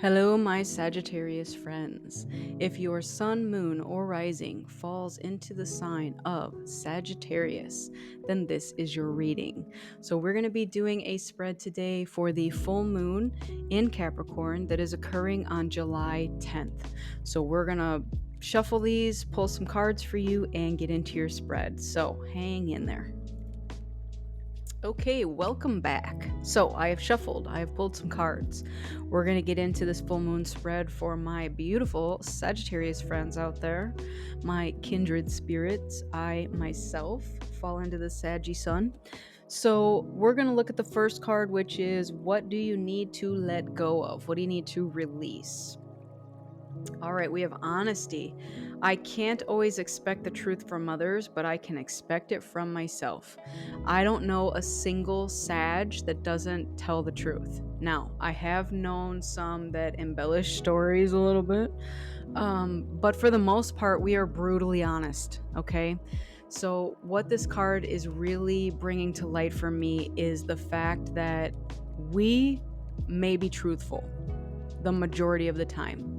Hello, my Sagittarius friends. If your sun, moon, or rising falls into the sign of Sagittarius, then this is your reading. So, we're going to be doing a spread today for the full moon in Capricorn that is occurring on July 10th. So, we're going to shuffle these, pull some cards for you, and get into your spread. So, hang in there. Okay, welcome back. So, I have shuffled, I have pulled some cards. We're going to get into this full moon spread for my beautiful Sagittarius friends out there, my kindred spirits. I myself fall into the Saggy sun. So, we're going to look at the first card, which is what do you need to let go of? What do you need to release? All right, we have honesty. I can't always expect the truth from others, but I can expect it from myself. I don't know a single Sag that doesn't tell the truth. Now, I have known some that embellish stories a little bit, but for the most part, we are brutally honest, okay? So, what this card is really bringing to light for me is the fact that we may be truthful the majority of the time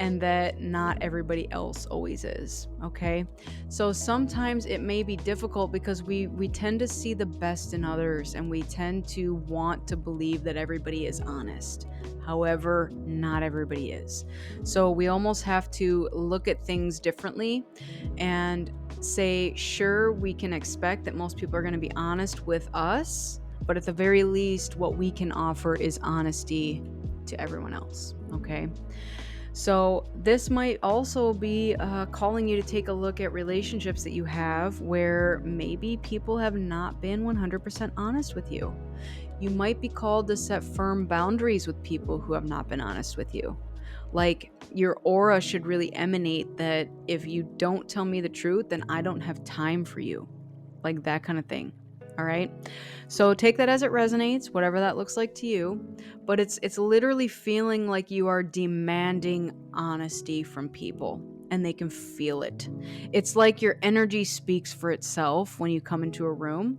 and that not everybody else always is, okay? So sometimes it may be difficult because we tend to see the best in others and we tend to want to believe that everybody is honest. However, not everybody is. So we almost have to look at things differently and say, sure, we can expect that most people are going to be honest with us, but at the very least, what we can offer is honesty to everyone else, okay? So, this might also be calling you to take a look at relationships that you have where maybe people have not been 100% honest with you. You might be called to set firm boundaries with people who have not been honest with you. Like, your aura should really emanate that if you don't tell me the truth, then I don't have time for you. Like that kind of thing. All right. So take that as it resonates, whatever that looks like to you. But it's literally feeling like you are demanding honesty from people and they can feel it. It's like your energy speaks for itself when you come into a room.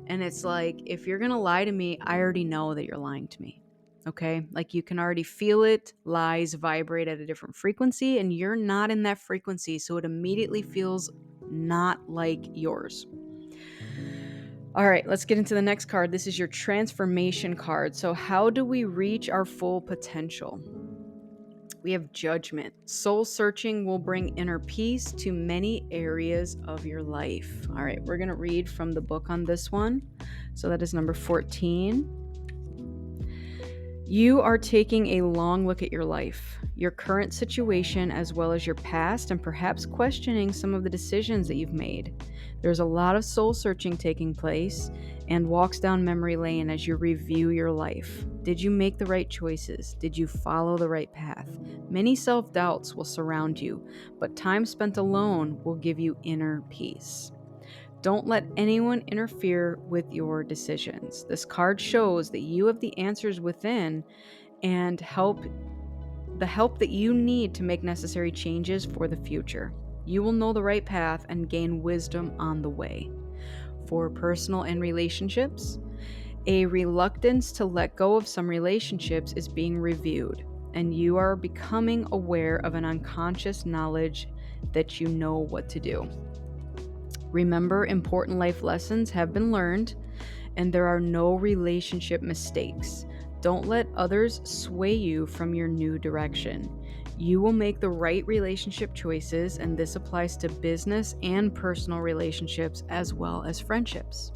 And it's like, if you're going to lie to me, I already know that you're lying to me. Okay. Like you can already feel it. Lies vibrate at a different frequency, and you're not in that frequency. So it immediately feels not like yours. All right, let's get into the next card. This is your transformation card. So, how do we reach our full potential? We have judgment. Soul searching will bring inner peace to many areas of your life. All right, we're going to read from the book on this one. So, that is number 14. You are taking a long look at your life, your current situation, as well as your past, and perhaps questioning some of the decisions that you've made. There's a lot of soul searching taking place and walks down memory lane as you review your life. Did you make the right choices? Did you follow the right path? Many self doubts will surround you, but time spent alone will give you inner peace. Don't let anyone interfere with your decisions. This card shows that you have the answers within and the help that you need to make necessary changes for the future. You will know the right path and gain wisdom on the way. For personal and relationships, a reluctance to let go of some relationships is being reviewed, and you are becoming aware of an unconscious knowledge that you know what to do. Remember, important life lessons have been learned, and there are no relationship mistakes. Don't let others sway you from your new direction. You will make the right relationship choices, and this applies to business and personal relationships as well as friendships.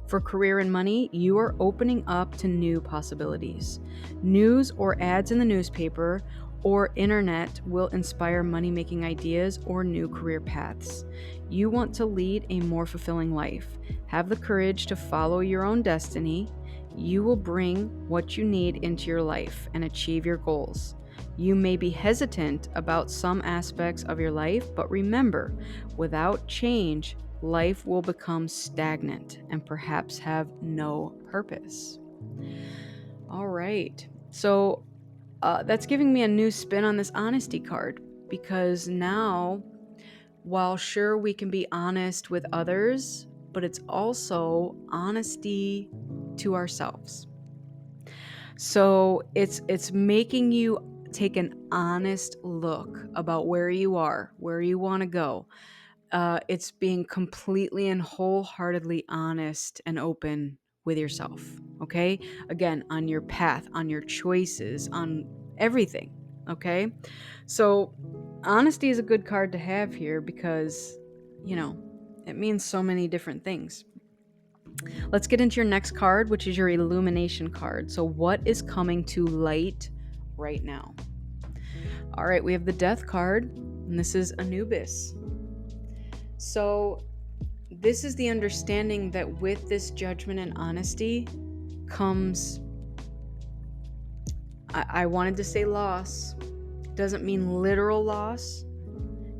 For career and money, you are opening up to new possibilities. News or ads in the newspaper or internet will inspire money making ideas or new career paths. You want to lead a more fulfilling life. Have the courage to follow your own destiny. You will bring what you need into your life and achieve your goals. You may be hesitant about some aspects of your life, but remember, without change, life will become stagnant and perhaps have no purpose. All right. So that's giving me a new spin on this honesty card because now, while sure we can be honest with others, but it's also honesty to ourselves. So it's making you take an honest look about where you are, where you want to go. It's being completely and wholeheartedly honest and open with yourself. Okay, again, on your path, on your choices, on everything. Okay, so honesty is a good card to have here because, you know, it means so many different things. Let's get into your next card, which is your illumination card. So, what is coming to light right now? All right, we have the death card, and this is Anubis. So, this is the understanding that with this judgment and honesty comes, I wanted to say loss. Doesn't mean literal loss.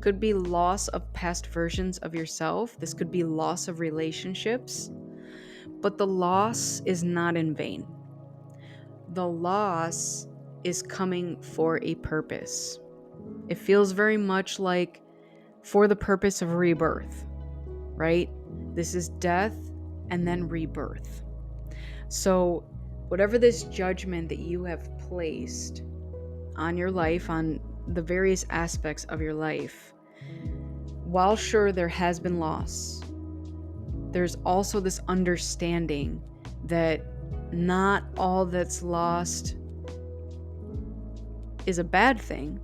Could be loss of past versions of yourself. This could be loss of relationships. But the loss is not in vain. The loss is coming for a purpose. It feels very much like for the purpose of rebirth, right? This is death and then rebirth. So, whatever this judgment that you have placed on your life, on the various aspects of your life, while sure there has been loss, there's also this understanding that not all that's lost is a bad thing.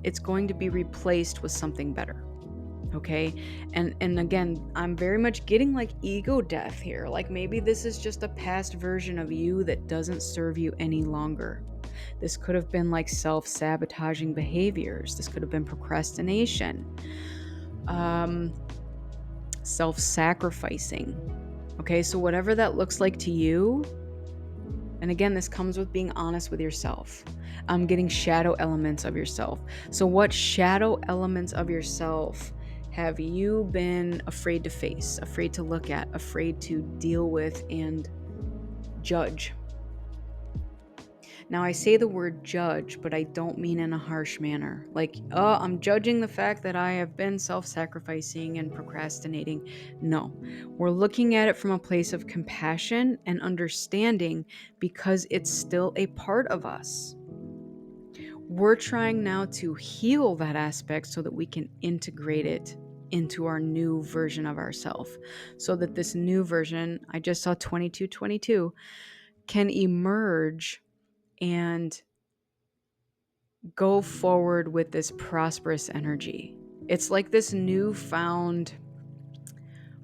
It's going to be replaced with something better. Okay, and again, I'm very much getting like ego death here. Like maybe this is just a past version of you that doesn't serve you any longer. This could have been like self-sabotaging behaviors. This could have been procrastination, self-sacrificing. Okay, so whatever that looks like to you, and again, this comes with being honest with yourself. I'm getting shadow elements of yourself. So what shadow elements of yourself have you been afraid to face, afraid to look at, afraid to deal with and judge? Now, I say the word judge, but I don't mean in a harsh manner. Like, oh, I'm judging the fact that I have been self sacrificing and procrastinating. No, we're looking at it from a place of compassion and understanding because it's still a part of us. We're trying now to heal that aspect so that we can integrate it into our new version of ourselves. So that this new version, I just saw 2222, can emerge and go forward with this prosperous energy. It's like this newfound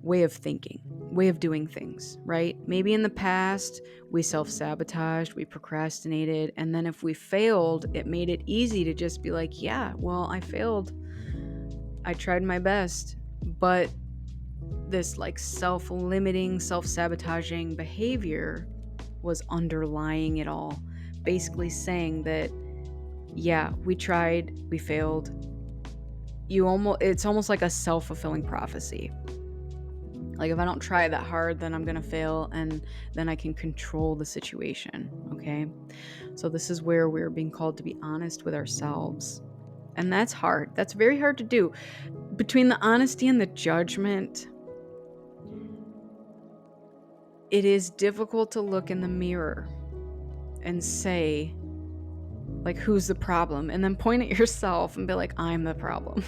way of thinking, way of doing things, right? Maybe in the past, we self sabotaged, we procrastinated, and then if we failed, it made it easy to just be like, yeah, well, I failed. I tried my best. But this like self limiting, self sabotaging behavior was underlying it all, basically saying that, yeah, we tried, we failed. It's almost like a self-fulfilling prophecy. Like if I don't try that hard, then I'm going to fail and then I can control the situation, okay? So this is where we're being called to be honest with ourselves. And that's hard. That's very hard to do. Between the honesty and the judgment, it is difficult to look in the mirror and say, like, who's the problem? And then point at yourself and be like, I'm the problem.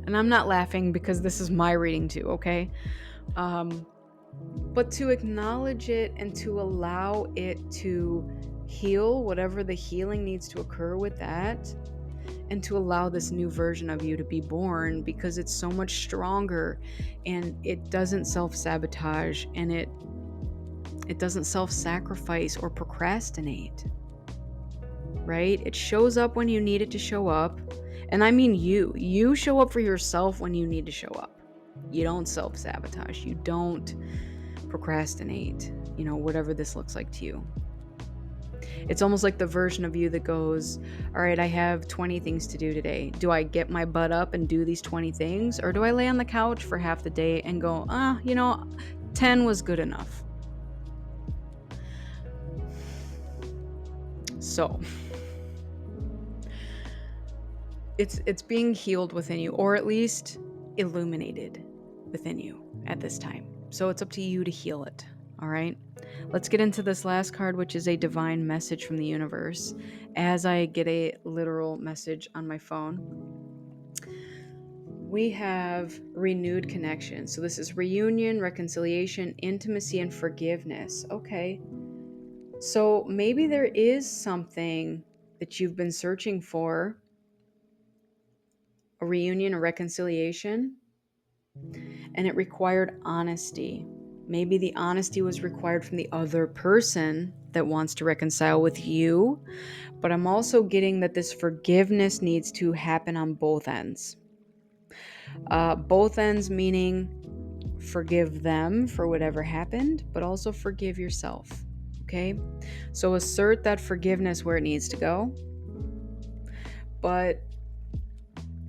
And I'm not laughing because this is my reading too, okay? But to acknowledge it and to allow it to heal whatever the healing needs to occur with that, and to allow this new version of you to be born because it's so much stronger and it doesn't self-sabotage and it doesn't self-sacrifice or procrastinate, right? It shows up when you need it to show up. And I mean you show up for yourself when you need to show up. You don't self-sabotage. You don't procrastinate, whatever this looks like to you. It's almost like the version of you that goes, all right, I have 20 things to do today. Do I get my butt up and do these 20 things? Or do I lay on the couch for half the day and go, 10 was good enough? So it's being healed within you, or at least illuminated within you at this time. So it's up to you to heal it. All right. Let's get into this last card, which is a divine message from the universe. As I get a literal message on my phone, we have renewed connection. So this is reunion, reconciliation, intimacy, and forgiveness. Okay. So maybe there is something that you've been searching for, a reunion, a reconciliation, and it required honesty. Maybe the honesty was required from the other person that wants to reconcile with you, but I'm also getting that this forgiveness needs to happen on both ends. Both ends meaning forgive them for whatever happened, but also forgive yourself. Okay? So assert that forgiveness where it needs to go. But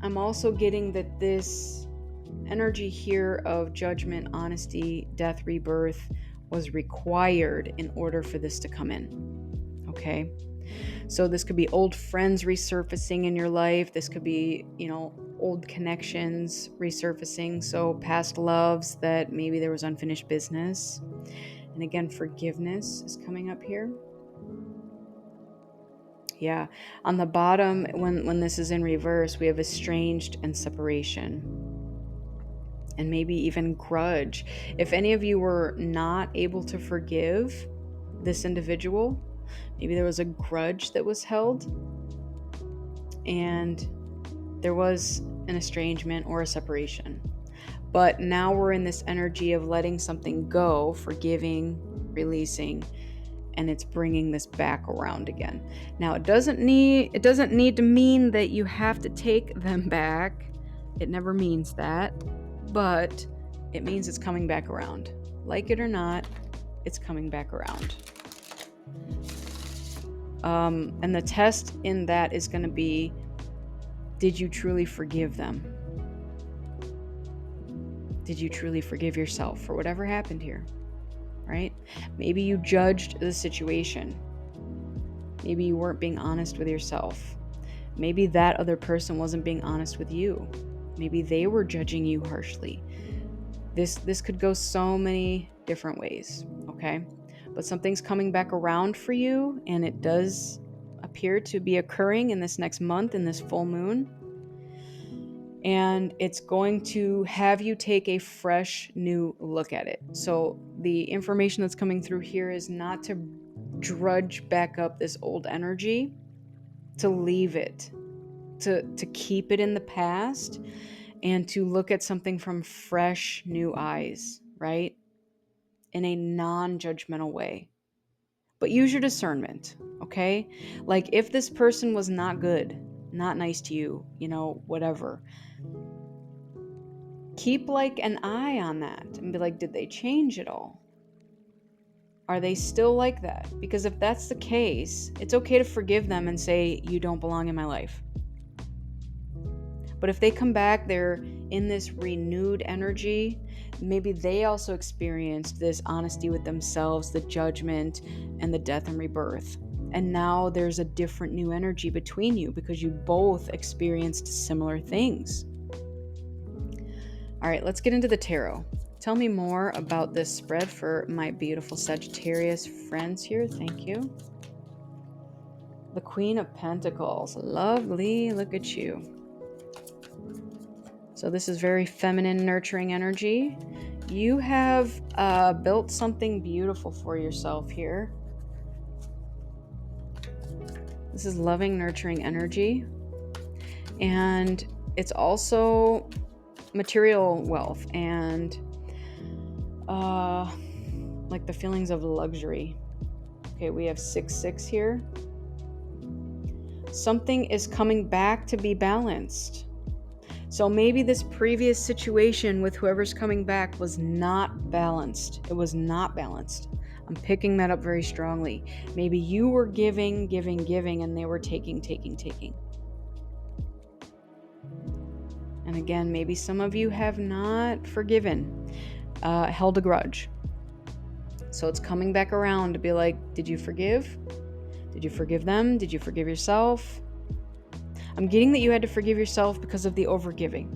I'm also getting that this energy here of judgment, honesty, death, rebirth was required in order for this to come in. Okay? So this could be old friends resurfacing in your life. This could be, old connections resurfacing. So past loves that maybe there was unfinished business. And again, forgiveness is coming up here. Yeah. On the bottom, when this is in reverse, we have estranged and separation. And maybe even grudge. If any of you were not able to forgive this individual, maybe there was a grudge that was held and there was an estrangement or a separation. But now we're in this energy of letting something go, forgiving, releasing, and it's bringing this back around again. Now it doesn't need to mean that you have to take them back. It never means that, but it means it's coming back around. Like it or not, it's coming back around. And the test in that is going to be, did you truly forgive them? Did you truly forgive yourself for whatever happened here? Right? Maybe you judged the situation. Maybe you weren't being honest with yourself. Maybe that other person wasn't being honest with you. Maybe they were judging you harshly. This could go so many different ways, okay? But something's coming back around for you, and it does appear to be occurring in this next month, in this full moon. And it's going to have you take a fresh new look at it. So the information that's coming through here is not to drudge back up this old energy, to leave it, to keep it in the past, and to look at something from fresh new eyes, right? In a non-judgmental way. But use your discernment, okay? Like if this person was not good, not nice to you, whatever, keep like an eye on that and be like, did they change at all? Are they still like that? Because if that's the case, it's okay to forgive them and say, you don't belong in my life. But if they come back, they're in this renewed energy, maybe they also experienced this honesty with themselves, the judgment, and the death and rebirth. And now there's a different new energy between you because you both experienced similar things. All right, let's get into the tarot. Tell me more about this spread for my beautiful Sagittarius friends here. Thank you. The Queen of Pentacles. Lovely. Look at you. So this is very feminine, nurturing energy. You have built something beautiful for yourself here. This is loving, nurturing energy. And it's also material wealth and like the feelings of luxury. Okay, we have 6-6 here. Something is coming back to be balanced. So maybe this previous situation with whoever's coming back was not balanced. It was not balanced. I'm picking that up very strongly. Maybe you were giving, and they were taking. And again, maybe some of you have not forgiven, held a grudge. So it's coming back around to be like, did you forgive? Did you forgive them? Did you forgive yourself? I'm getting that you had to forgive yourself because of the overgiving.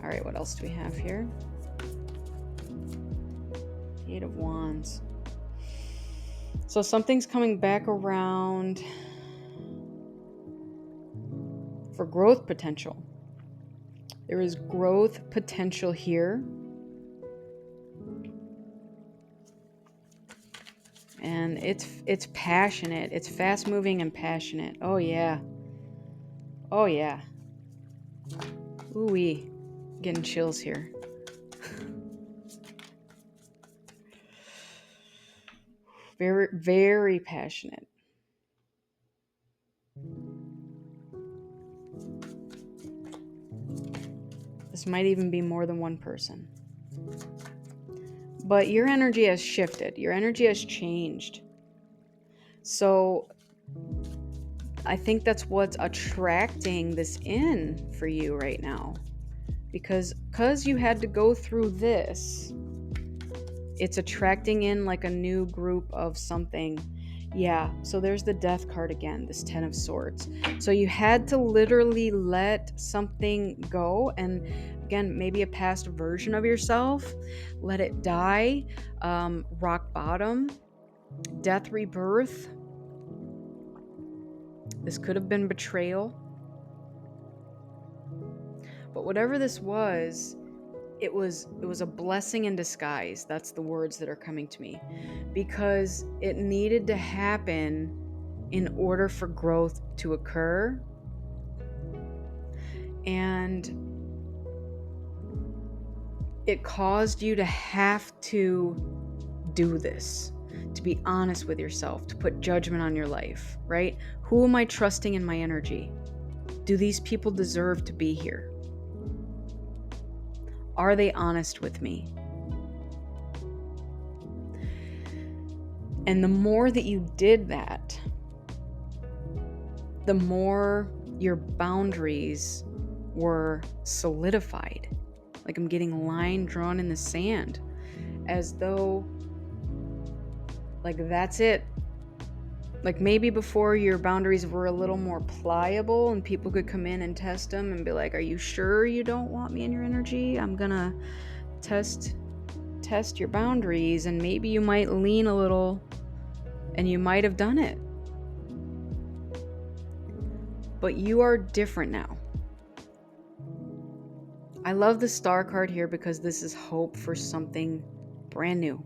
All right, what else do we have here? The Eight of Wands. So something's coming back around for growth potential. There is growth potential here. And it's passionate. It's fast moving and passionate. Oh yeah. Oh yeah. Ooh-wee. Getting chills here. Very, very passionate. This might even be more than one person. But your energy has shifted. Your energy has changed. So I think that's what's attracting this in for you right now. Because you had to go through this, it's attracting in like a new group of something. Yeah, so there's the Death card again, this Ten of Swords. So you had to literally let something go, and again, maybe a past version of yourself, let it die, rock bottom, death, rebirth. This could have been betrayal. But whatever this was, it was a blessing in disguise. That's the words that are coming to me, because it needed to happen in order for growth to occur. And it caused you to have to do this, to be honest with yourself, to put judgment on your life, right? Who am I trusting in my energy? Do these people deserve to be here? Are they honest with me? And the more that you did that, the more your boundaries were solidified. Like I'm getting a line drawn in the sand, as though like that's it. Like maybe before your boundaries were a little more pliable and people could come in and test them and be like, are you sure you don't want me in your energy? I'm gonna test your boundaries, and maybe you might lean a little and you might have done it. But you are different now. I love the Star card here because this is hope for something brand new.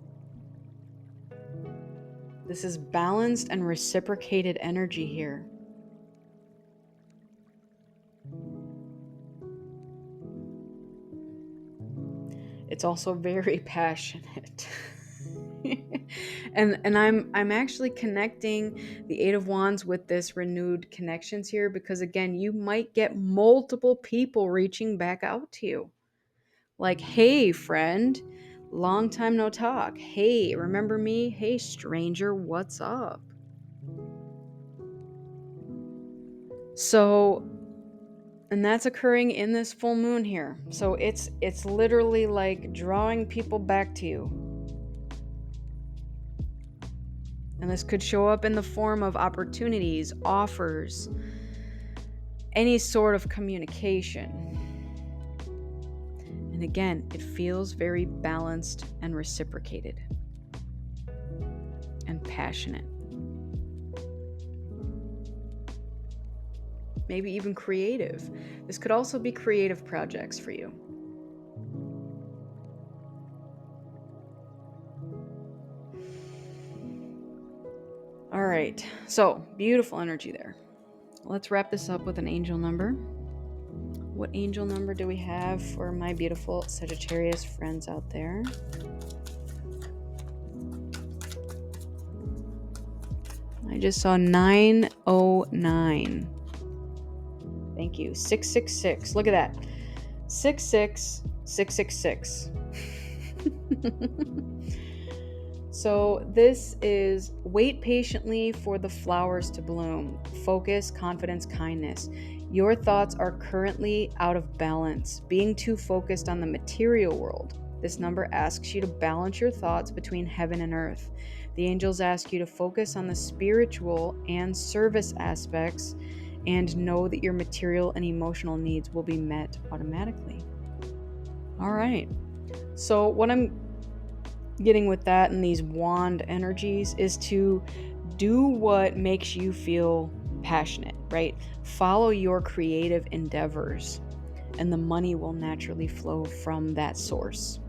This is balanced and reciprocated energy here. It's also very passionate. and I'm actually connecting the Eight of Wands with this renewed connections here, because again, you might get multiple people reaching back out to you. Like, hey friend, long time no talk. Hey, remember me? Hey stranger, what's up? So, and that's occurring in this full moon here. So it's literally like drawing people back to you. And this could show up in the form of opportunities, offers, any sort of communication. And again, it feels very balanced and reciprocated and passionate. Maybe even creative. This could also be creative projects for you. All right, so beautiful energy there. Let's wrap this up with an angel number. What angel number do we have for my beautiful Sagittarius friends out there? I just saw 909. Thank you. 666. Look at that. 66666. So this is wait patiently for the flowers to bloom. Focus, confidence, kindness. Your thoughts are currently out of balance, being too focused on the material world. This number asks you to balance your thoughts between heaven and earth. The angels ask you to focus on the spiritual and service aspects and know that your material and emotional needs will be met automatically. All right. So what I'm getting with that and these wand energies is to do what makes you feel passionate, right? Follow your creative endeavors, and the money will naturally flow from that source.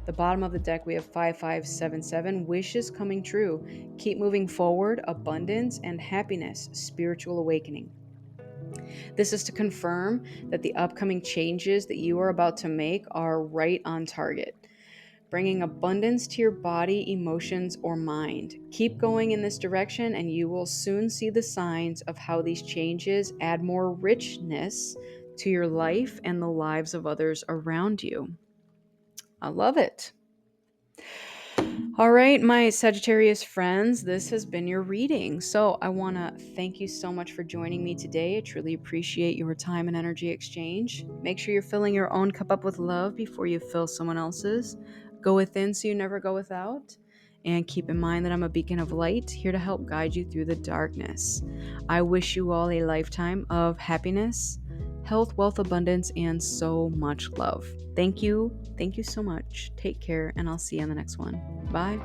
The bottom of the deck, we have 5577, wishes coming true. Keep moving forward, abundance and happiness, spiritual awakening. This is to confirm that the upcoming changes that you are about to make are right on target, bringing abundance to your body, emotions, or mind. Keep going in this direction, and you will soon see the signs of how these changes add more richness to your life and the lives of others around you. I love it. All right, my Sagittarius friends, this has been your reading. So I want to thank you so much for joining me today. I truly appreciate your time and energy exchange. Make sure you're filling your own cup up with love before you fill someone else's. Go within so you never go without. And keep in mind that I'm a beacon of light here to help guide you through the darkness. I wish you all a lifetime of happiness, health, wealth, abundance, and so much love. Thank you. Thank you so much. Take care, and I'll see you on the next one. Bye.